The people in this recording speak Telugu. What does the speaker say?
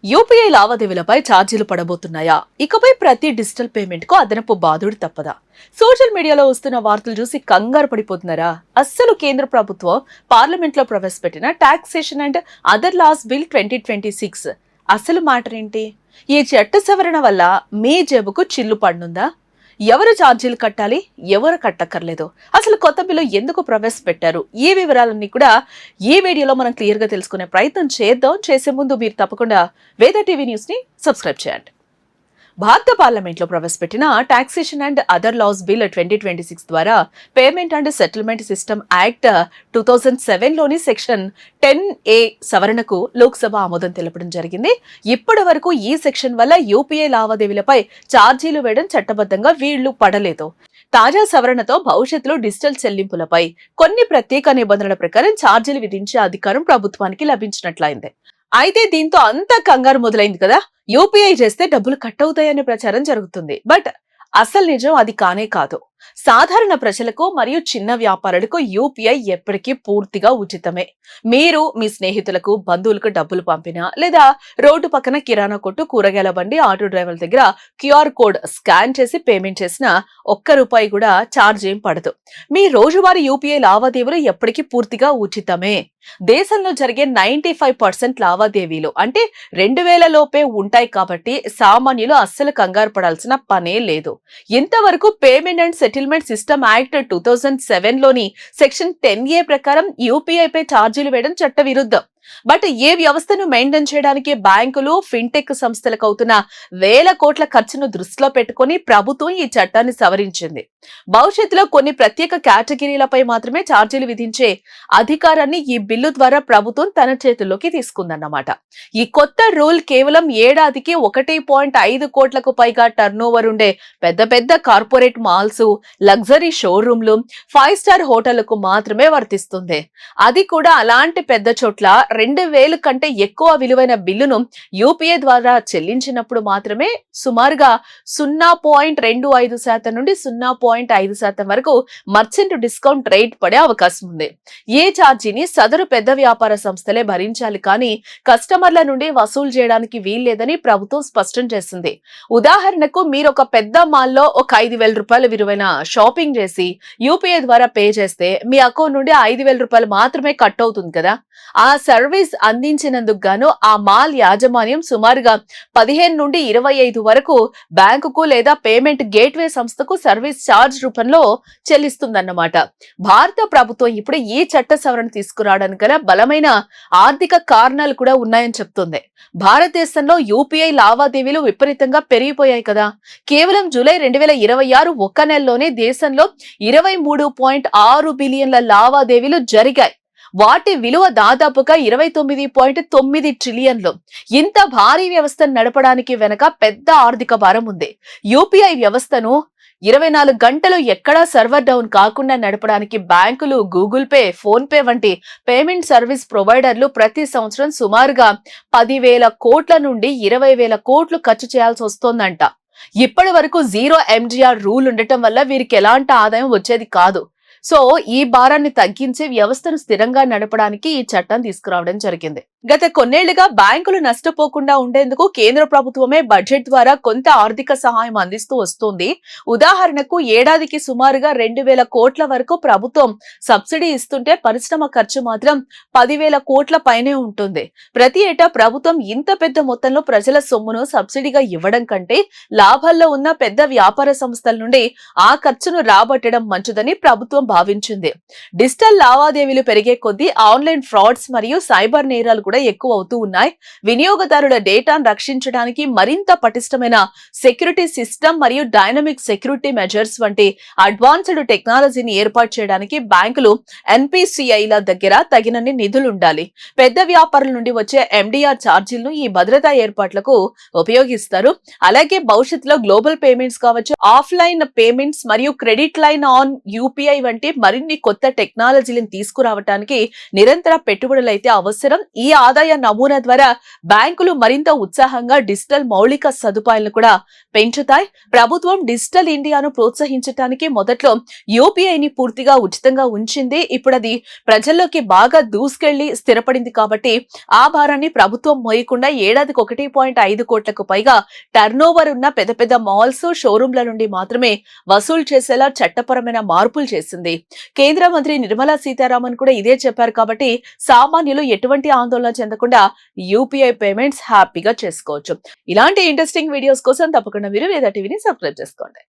యూపీఐ లావాదేవీలపై ఛార్జీలు పడబోతున్నాయా? ఇకపై ప్రతి డిజిటల్ పేమెంట్ కు అదనపు బాధుడు తప్పదా? సోషల్ మీడియాలో వస్తున్న వార్తలు చూసి కంగారు పడిపోతున్నారా? అస్సలు కేంద్ర ప్రభుత్వం పార్లమెంట్ లో ప్రవేశపెట్టిన taxation and other loss bill 2026 అసలు మ్యాటర్ ఏంటి? ఈ చట్ట సవరణ వల్ల మీ జేబుకు చిల్లు పడనుందా? ఎవరు ఛార్జీలు కట్టాలి, ఎవరు కట్టక్కర్లేదు, అసలు కొత్త బిల్లు ఎందుకు ప్రవేశపెట్టారు, ఈ వివరాలన్నీ కూడా ఈ వీడియోలో మనం క్లియర్ గా తెలుసుకునే ప్రయత్నం చేద్దాం. చేసే ముందు మీరు తప్పకుండా వేద టీవీ న్యూస్ ని సబ్స్క్రైబ్ చేయండి. భారత పార్లమెంట్ లో ప్రవేశపెట్టిన taxation and other loss bill 2026 ద్వారా payment and settlement system act 2007 లోని సెక్షన్ 10A సవరణకు లోక్సభ ఆమోదం తెలపడం జరిగింది. ఇప్పటి వరకు ఈ సెక్షన్ వల్ల యూపీఐ లావాదేవీలపై ఛార్జీలు వేయడం చట్టబద్ధంగా వీళ్లు పడలేదు. తాజా సవరణతో భవిష్యత్తులో డిజిటల్ చెల్లింపులపై కొన్ని ప్రత్యేక నిబంధనల ప్రకారం ఛార్జీలు విధించే అధికారం ప్రభుత్వానికి లభించినట్లయింది. అయితే దీంతో అంత కంగారు మొదలైంది కదా. యూపీఐ చేస్తే డబ్బులు కట్ అవుతాయనే ప్రచారం జరుగుతుంది. బట్ అసలు నిజం అది కానే కాదు. సాధారణ ప్రజలకు మరియు చిన్న వ్యాపారులకు యూపీఐ ఎప్పటికీ పూర్తిగా ఉచితమే. మీరు మీ స్నేహితులకు, బంధువులకు డబ్బులు పంపినా, లేదా రోడ్డు పక్కన కిరాణా కొట్టు, కూరగాయల బండి, ఆటో డ్రైవర్ల దగ్గర క్యూఆర్ కోడ్ స్కాన్ చేసి పేమెంట్ చేసినా ₹1 కూడా ఛార్జ్ ఏం పడదు. మీ రోజువారీ యూపీఐ లావాదేవీలు ఎప్పటికీ పూర్తిగా ఉచితమే. దేశంలో జరిగే 95% లావాదేవీలు అంటే 2000 లోపే ఉంటాయి కాబట్టి సామాన్యులు అస్సలు కంగారు పడాల్సిన పనే లేదు. ఇంతవరకు payment and settlement system act 2007 లోని సెక్షన్ 10A ప్రకారం యూపీఐ పై ఛార్జీలు వేయడం చట్ట విరుద్ధం. బట్ ఏ వ్యవస్థను మెయింటైన్ చేయడానికి బ్యాంకులు, ఫిన్టెక్ సంస్థలకు అవుతున్న వేల కోట్ల ఖర్చును దృష్టిలో పెట్టుకుని ప్రభుత్వం ఈ చట్టాన్ని సవరించింది. భవిష్యత్తులో కొన్ని ప్రత్యేక కేటగిరీలపై మాత్రమే ఛార్జీలు విధించే అధికారాన్ని ఈ బిల్లు ద్వారా ప్రభుత్వం తన చేతుల్లోకి తీసుకుందన్నమాట. ఈ కొత్త రూల్ కేవలం ఏడాదికి 1.5 కోట్లకు పైగా టర్నోవర్ ఉండే పెద్ద పెద్ద కార్పొరేట్ మాల్స్, లగ్జరీ షోరూంలు, 5 స్టార్ హోటళ్లకు మాత్రమే వర్తిస్తుంది. అది కూడా అలాంటి పెద్ద చోట్ల 2000 కంటే ఎక్కువ విలువైన బిల్లును యూపీఐ ద్వారా చెల్లించినప్పుడు మాత్రమే సుమారుగా 0.25% నుండి 0.5% వరకు మర్చెంట్ డిస్కౌంట్ రేట్ పడే అవకాశం ఉంది. ఏ ఛార్జీని సదరు పెద్ద వ్యాపార సంస్థలే భరించాలి, కానీ కస్టమర్ల నుండి వసూలు చేయడానికి వీల్లేదని ప్రభుత్వం స్పష్టం చేసింది. ఉదాహరణకు మీరు ఒక పెద్ద మాల్లో ఒక ₹5,000 విలువైన షాపింగ్ చేసి యూపీఐ ద్వారా పే చేస్తే మీ అకౌంట్ నుండి ₹5,000 మాత్రమే కట్ అవుతుంది కదా. ఆ సర్వీస్ అందించినందుకు గాను ఆ మాల్ యాజమాన్యం సుమారుగా 15 నుండి 25 వరకు బ్యాంకుకు లేదా పేమెంట్ గేట్వే సంస్థకు సర్వీస్ ఛార్జ్ రూపంలో చెల్లిస్తుందన్నమాట. భారత ప్రభుత్వం ఇప్పుడు ఈ చట్ట సవరణ తీసుకురావడానికి గల బలమైన ఆర్థిక కారణాలు కూడా ఉన్నాయని చెప్తుంది. భారతదేశంలో యూపీఐ లావాదేవీలు విపరీతంగా పెరిగిపోయాయి కదా. కేవలం జూలై 2026 ఒక్క నెలలోనే దేశంలో 23.6 బిలియన్ల లావాదేవీలు జరిగాయి. వాటి విలువ దాదాపుగా 29.9 ట్రిలియన్లు. ఇంత భారీ వ్యవస్థను నడపడానికి వెనక పెద్ద ఆర్థిక భారం ఉంది. యూపీఐ వ్యవస్థను 24 గంటలు ఎక్కడా సర్వర్ డౌన్ కాకుండా నడపడానికి బ్యాంకులు, గూగుల్ పే, ఫోన్ పే వంటి పేమెంట్ సర్వీస్ ప్రొవైడర్లు ప్రతి సంవత్సరం సుమారుగా 10,000 కోట్ల నుండి 20,000 కోట్లు ఖర్చు చేయాల్సి వస్తోందంట. ఇప్పటి వరకు 0 MDR రూల్ ఉండటం వల్ల వీరికి ఎలాంటి ఆదాయం వచ్చేది కాదు. సో ఈ భారాన్ని తగ్గించి వ్యవస్థను స్థిరంగా నడపడానికి ఈ చట్టం తీసుకురావడం జరిగింది. గత కొన్నేళ్లుగా బ్యాంకులు నష్టపోకుండా ఉండేందుకు కేంద్ర ప్రభుత్వమే బడ్జెట్ ద్వారా కొంత ఆర్థిక సహాయం అందిస్తూ వస్తోంది. ఉదాహరణకు ఏడాదికి సుమారుగా 2,000 కోట్ల వరకు ప్రభుత్వం సబ్సిడీ ఇస్తుంటే పరిశ్రమ ఖర్చు మాత్రం 10,000 కోట్ల పైనే ఉంటుంది. ప్రతి ఏటా ప్రభుత్వం ఇంత పెద్ద మొత్తంలో ప్రజల సొమ్మును సబ్సిడీగా ఇవ్వడం కంటే లాభాల్లో ఉన్న పెద్ద వ్యాపార సంస్థల నుండి ఆ ఖర్చును రాబట్టడం మంచిదని ప్రభుత్వం భావించింది. డిజిటల్ లావాదేవీలు పెరిగే కొద్దీ ఆన్లైన్ ఫ్రాడ్స్ మరియు సైబర్ నేరాలు కూడా ఎక్కువ అవుతూ ఉన్నాయి. వినియోగదారుల డేటాను రక్షించడానికి మరింత పటిష్టమైన సెక్యూరిటీ సిస్టమ్ మరియు డైనమిక్ సెక్యూరిటీ మెజర్స్ వంటి అడ్వాన్స్డ్ టెక్నాలజీని ఏర్పాటు చేయడానికి బ్యాంకులు, ఎన్పీసీఐల దగ్గర తగినన్ని నిధులుండాలి. పెద్ద వ్యాపారుల నుండి వచ్చే ఎండిఆర్ ఛార్జీలను ఈ భద్రతా ఏర్పాట్లకు ఉపయోగిస్తారు. అలాగే భవిష్యత్తులో గ్లోబల్ పేమెంట్స్ కావచ్చు, ఆఫ్లైన్ పేమెంట్స్ మరియు క్రెడిట్ లైన్ ఆన్ యూపీఐ వంటి మరిన్ని కొత్త టెక్నాలజీలను తీసుకురావడానికి నిరంతర పెట్టుబడులైతే అవసరం. ఈ ఆదాయ నమూనా ద్వారా బ్యాంకులు మరింత ఉత్సాహంగా డిజిటల్ మౌలిక సదుపాయాలను కూడా పెంచుతాయి. ప్రభుత్వం డిజిటల్ ఇండియాను ప్రోత్సహించడానికి మొదట్లో యూపీఐని పూర్తిగా ఉచితంగా ఉంచింది. ఇప్పుడు అది ప్రజల్లోకి బాగా దూసుకెళ్లి స్థిరపడింది కాబట్టి ఆ భారాన్ని ప్రభుత్వం మోయకుండా ఏడాదికి 1.5 కోట్లకు పైగా టర్నోవర్ ఉన్న పెద్ద పెద్ద మాల్స్, షోరూంల నుండి మాత్రమే వసూలు చేసేలా చట్టపరమైన మార్పులు చేసింది. కేంద్ర మంత్రి నిర్మలా సీతారామన్ కూడా ఇదే చెప్పారు కాబట్టి సామాన్యులు ఎటువంటి ఆందోళన చెందకుండా యూపీఐ పేమెంట్స్ హ్యాపీగా చేసుకోవచ్చు. ఇలాంటి ఇంట్రెస్టింగ్ వీడియోస్ కోసం తప్పకుండా మీరు వేదా టీవీని సబ్స్క్రైబ్ చేసుకోండి.